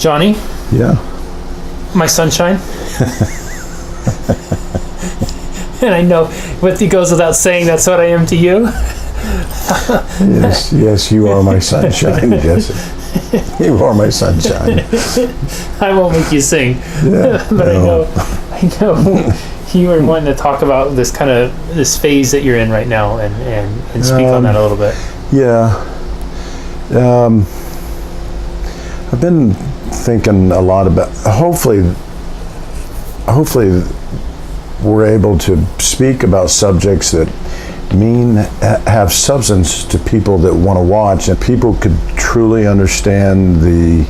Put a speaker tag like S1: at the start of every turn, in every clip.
S1: Johnny?
S2: Yeah.
S1: My sunshine? And I know what it goes without saying, that's what I am to you.
S2: Yes, you are my sunshine, Jesse. You are my sunshine.
S1: I won't make you sing.
S2: Yeah,
S1: But I know you were wanting to talk about this phase that you're in right now and speak on that a little bit.
S2: Yeah. I've been thinking a lot about, hopefully we're able to speak about subjects that have substance to people that want to watch, and people could truly understand the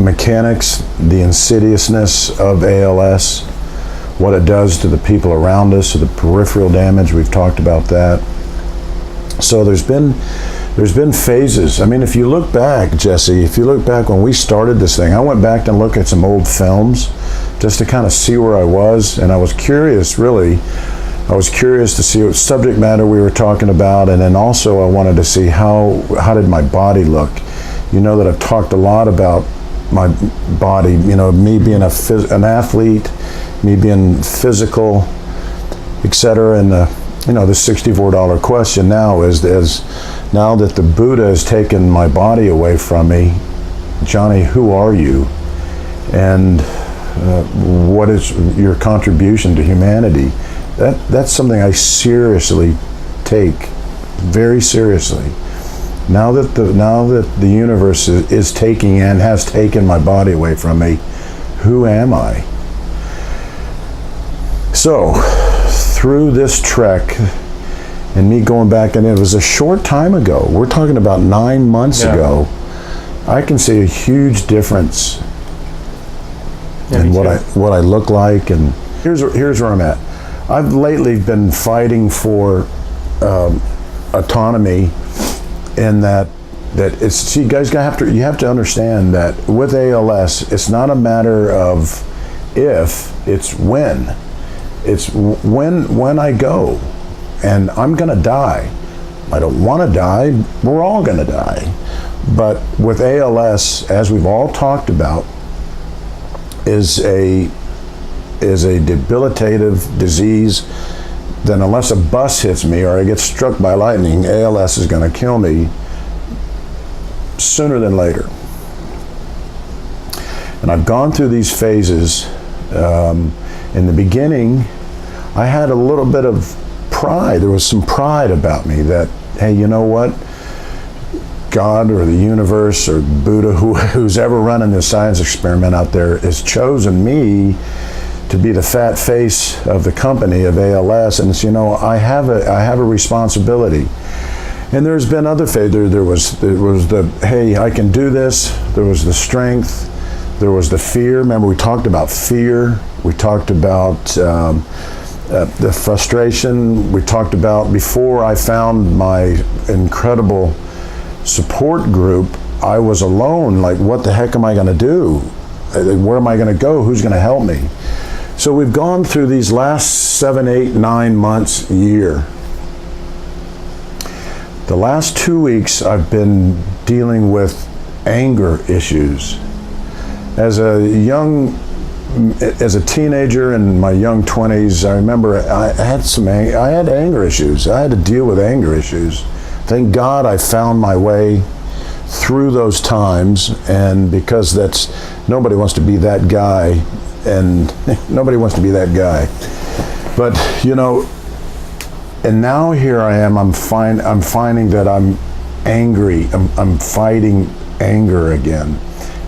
S2: mechanics, the insidiousness of ALS, what it does to the people around us, the peripheral damage. We've talked about that. So there's been phases. I mean, if you look back, Jesse, when we started this thing, I went back and looked at some old films just to kind of see where I was, and I was curious, really. I was curious to see what subject matter we were talking about, and then also I wanted to see how did my body look. You know that I've talked a lot about my body, me being an athlete, me being physical, etc. And the $64 question now is now that the Buddha has taken my body away from me, Johnny, who are you? And what is your contribution to humanity? That's something I seriously take, very seriously. Now that the universe is taking and has taken my body away from me, who am I? So, through this trek, and me going back, and it was a short time ago, we're talking about 9 months ago, I can see a huge difference in what I look like. And here's where I'm at. I've lately been fighting for autonomy, in that it's, you guys you have to understand that with ALS, it's not a matter of if, it's when. It's when I go, and I'm gonna die. I don't want to die. We're all gonna die. But with ALS, as we've all talked about, is a debilitative disease. Then unless a bus hits me or I get struck by lightning, ALS is going to kill me sooner than later. And I've gone through these phases. In the beginning, I had a little bit of pride. There was some pride about me that, hey, you know what? God or the universe or Buddha, who's ever running this science experiment out there, has chosen me to be the fat face of the company of ALS, and it's, I have a responsibility. And there's been other phases. There was the, hey, I can do this. There was the strength. There was the fear. Remember, we talked about fear. We talked about the frustration. We talked about, before I found my incredible support group, I was alone. Like, what the heck am I going to do? Where am I going to go? Who's going to help me? So we've gone through these last 7, 8, 9 months, year. The last 2 weeks I've been dealing with anger issues. As a teenager in my young 20s, I remember I had anger issues. I had to deal with anger issues. Thank God I found my way through those times, and because nobody wants to be that guy, and nobody wants to be that guy. But and now here I am. I'm finding that I'm angry. I'm fighting anger again,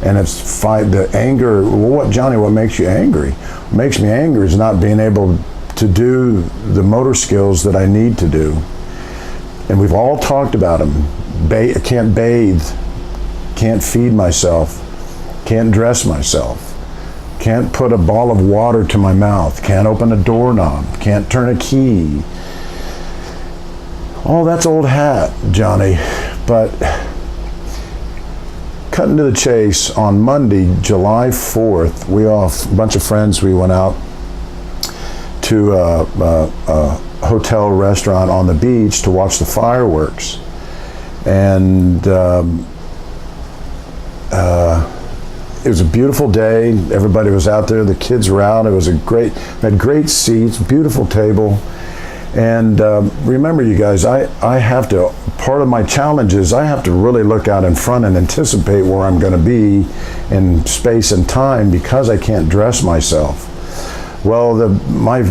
S2: and it's the anger. Well, Johnny? What makes you angry? What makes me angry is not being able to do the motor skills that I need to do. And we've all talked about them. I can't bathe, can't feed myself, can't dress myself, can't put a ball of water to my mouth, can't open a doorknob, can't turn a key. Oh, that's old hat, Johnny. But cutting to the chase, on Monday, July 4th, a bunch of friends, we went out to a hotel restaurant on the beach to watch the fireworks. And it was a beautiful day. Everybody was out there. The kids were out. It was we had great seats, beautiful table. And remember, you guys, I have to, part of my challenge is I have to really look out in front and anticipate where I'm going to be in space and time because I can't dress myself. Well, my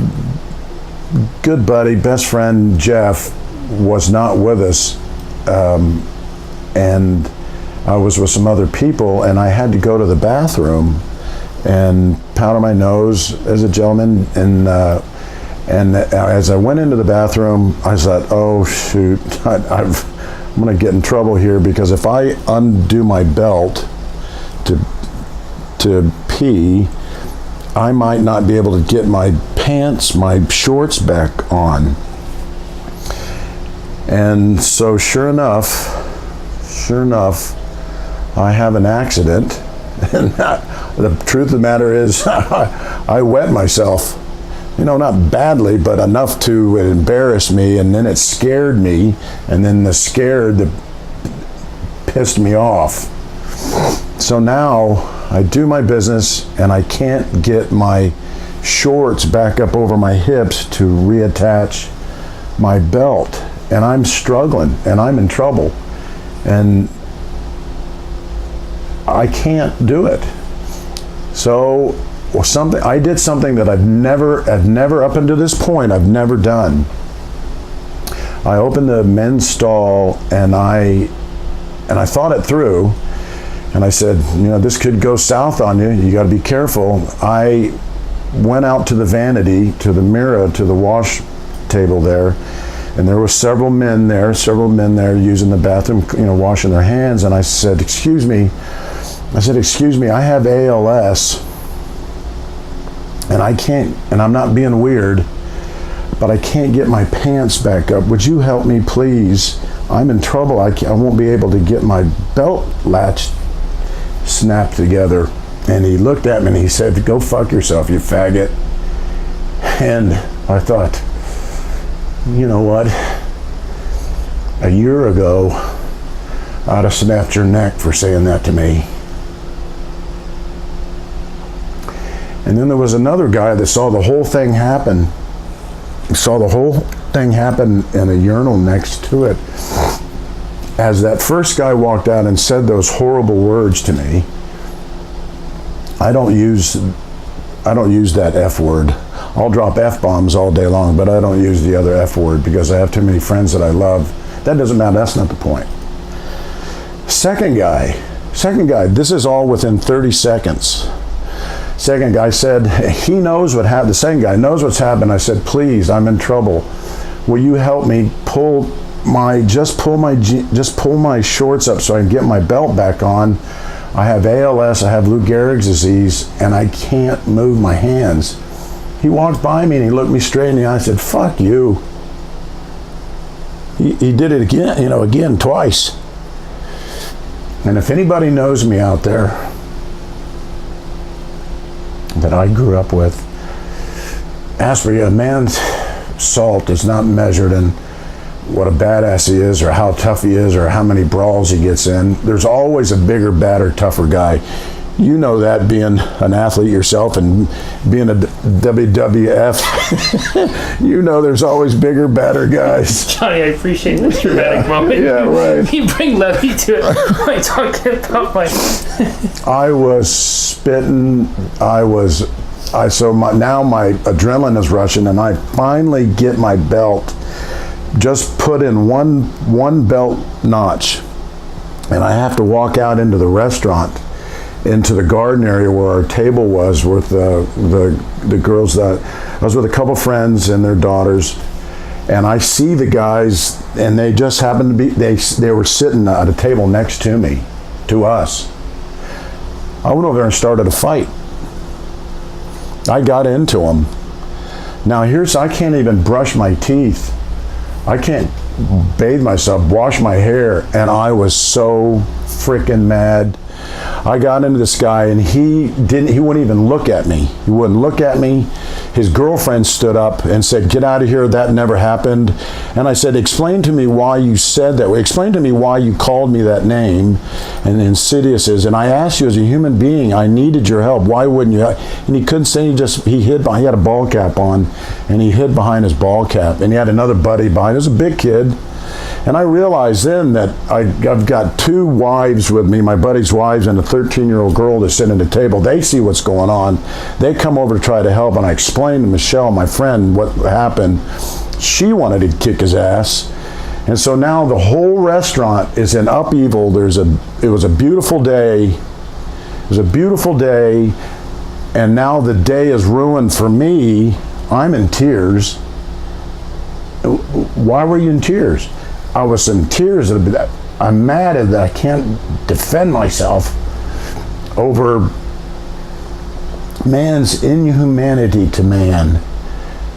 S2: good buddy, best friend, Jeff, was not with us. And I was with some other people, and I had to go to the bathroom and powder my nose as a gentleman. And as I went into the bathroom, I thought, oh, shoot, I'm going to get in trouble here because if I undo my belt to pee, I might not be able to get my pants, my shorts back on. And so sure enough, I have an accident. And the truth of the matter is I wet myself. You know, not badly, but enough to embarrass me, and then it scared me, and then the scared that pissed me off. So now I do my business, and I can't get my shorts back up over my hips to reattach my belt, and I'm struggling, and I'm in trouble, and I can't do it. So I did something that I've never up until this point, I've never done. I opened the men's stall and I thought it through, and I said, you know, this could go south on you. You got to be careful. I went out to the vanity, to the mirror, to the wash table there, and there were several men there using the bathroom, you know, washing their hands. And I said, excuse me, I have ALS. And I can't, and I'm not being weird, but I can't get my pants back up. Would you help me, please? I'm in trouble. I won't be able to get my belt latch snapped together. And he looked at me and he said, go fuck yourself, you faggot. And I thought, you know what? A year ago, I'd have snapped your neck for saying that to me. And then there was another guy that saw the whole thing happen. He saw the whole thing happen in a urinal next to it. As that first guy walked out and said those horrible words to me, I don't use that F word. I'll drop F-bombs all day long, but I don't use the other F word because I have too many friends that I love. That doesn't matter, that's not the point. Second guy, this is all within 30 seconds. Second guy said, he knows what happened. The second guy knows what's happened. I said, please, I'm in trouble. Will you help me just pull my shorts up so I can get my belt back on. I have ALS, I have Lou Gehrig's disease, and I can't move my hands. He walked by me and he looked me straight in the eye and said, fuck you. He did it again, twice. And if anybody knows me out there, that I grew up with, ask for you, a man's salt is not measured in what a badass he is or how tough he is or how many brawls he gets in. There's always a bigger, badder, tougher guy. You know that, being an athlete yourself and being a WWF. You know there's always bigger, badder guys.
S1: Johnny, I appreciate this dramatic moment.
S2: Yeah, right.
S1: You bring levity to it by talking about my...
S2: I was spitting. So my adrenaline is rushing, and I finally get my belt just put in one belt notch, and I have to walk out into the restaurant, into the garden area where our table was with the girls. That I was with a couple friends and their daughters, and I see the guys, and they just happened to be they were sitting at a table next to us. I went over there and started a fight. I got into them. Now I can't even brush my teeth. I can't bathe myself, wash my hair, and I was so freaking mad. I got into this guy, and he wouldn't even look at me. He wouldn't look at me. His girlfriend stood up and said, "Get out of here, that never happened." And I said, "Explain to me why you said that. Explain to me why you called me that name." And Insidious is, "And I asked you as a human being, I needed your help. Why wouldn't you?" And he couldn't say, he hid, he had a ball cap on, and he hid behind his ball cap. And he had another buddy behind. He was a big kid. And I realized then that I've got two wives with me, my buddy's wives and a 13-year-old girl that's sitting at the table. They see what's going on. They come over to try to help, and I explained to Michelle, my friend, what happened. She wanted to kick his ass. And so now the whole restaurant is in upheaval. It was a beautiful day. It was a beautiful day, and now the day is ruined for me. I'm in tears. Why were you in tears? I was in tears. I'm mad that I can't defend myself over man's inhumanity to man.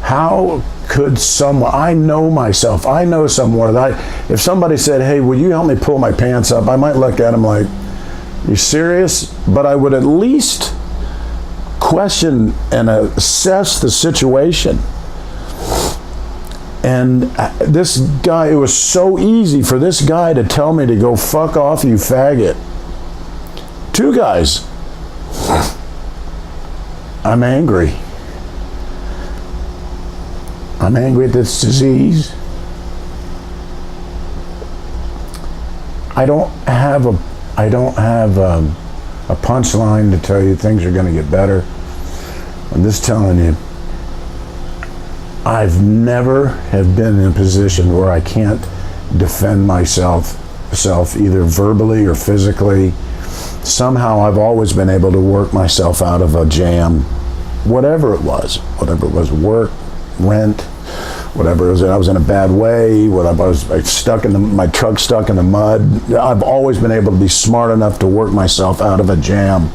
S2: How could someone, I know myself, I know someone that if somebody said, "Hey, will you help me pull my pants up?" I might look at him like, "You serious?" But I would at least question and assess the situation. And this guy, it was so easy for this guy to tell me to go fuck off, you faggot. Two guys. I'm angry. I'm angry at this disease. I don't have a punchline to tell you things are going to get better. I'm just telling you, I've never have been in a position where I can't defend myself either verbally or physically. Somehow I've always been able to work myself out of a jam, whatever it was, work, rent, whatever it was. I was in a bad way, I was my truck stuck in the mud. I've always been able to be smart enough to work myself out of a jam.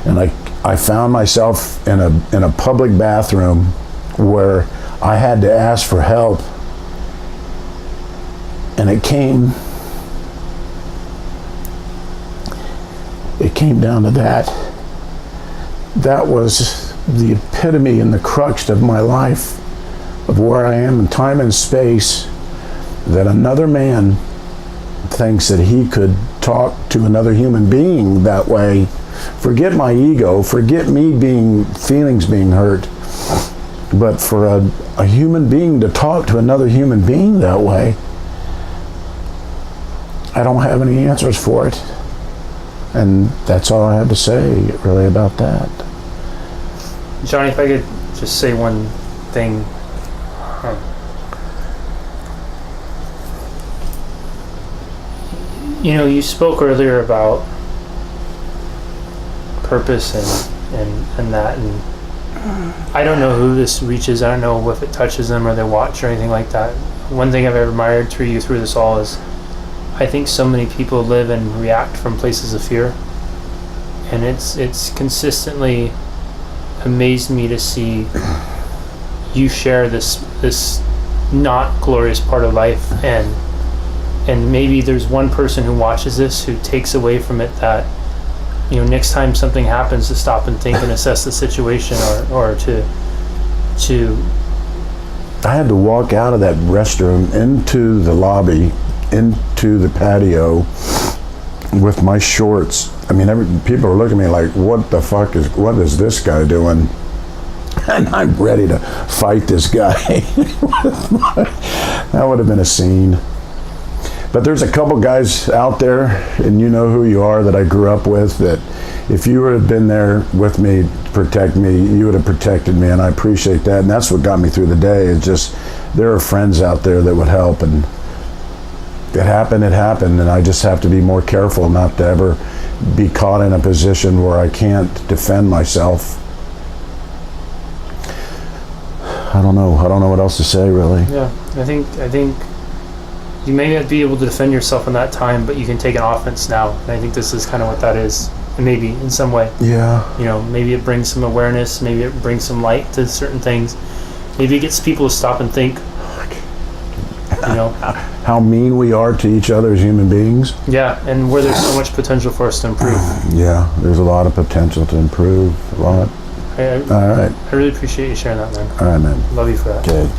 S2: And I found myself in a public bathroom where I had to ask for help, and it came down to that. That was the epitome and the crux of my life, of where I am in time and space, that another man thinks that he could talk to another human being that way. Forget my ego, forget me feelings being hurt. But for a human being to talk to another human being that way, I don't have any answers for it. And that's all I have to say really about that.
S1: Johnny, if I could just say one thing. You spoke earlier about purpose and that, and I don't know who this reaches. I don't know if it touches them or they watch or anything like that. One thing I've admired through you through this all is I think so many people live and react from places of fear, and it's consistently amazed me to see you share this not glorious part of life, and maybe there's one person who watches this who takes away from it that next time something happens, to stop and think and assess the situation, or to
S2: I had to walk out of that restroom into the lobby, into the patio with my shorts. I mean, people are looking at me like, what is this guy doing? And I'm ready to fight this guy. That would have been a scene. But there's a couple guys out there, and you know who you are, that I grew up with, that if you would have been there with me to protect me, you would have protected me, and I appreciate that. And that's what got me through the day. It's just, there are friends out there that would help, and it happened, and I just have to be more careful not to ever be caught in a position where I can't defend myself. I don't know what else to say, really.
S1: Yeah, I think you may not be able to defend yourself in that time, but you can take an offense now. And I think this is kind of what that is, maybe in some way.
S2: Yeah.
S1: Maybe it brings some awareness. Maybe it brings some light to certain things. Maybe it gets people to stop and think. You know,
S2: How mean we are to each other as human beings.
S1: yeah, and where there's so much potential for us to improve.
S2: Yeah, there's a lot of potential to improve. A lot.
S1: I
S2: All right.
S1: really appreciate you sharing that, man.
S2: All right, man.
S1: Love you for that.
S2: Okay.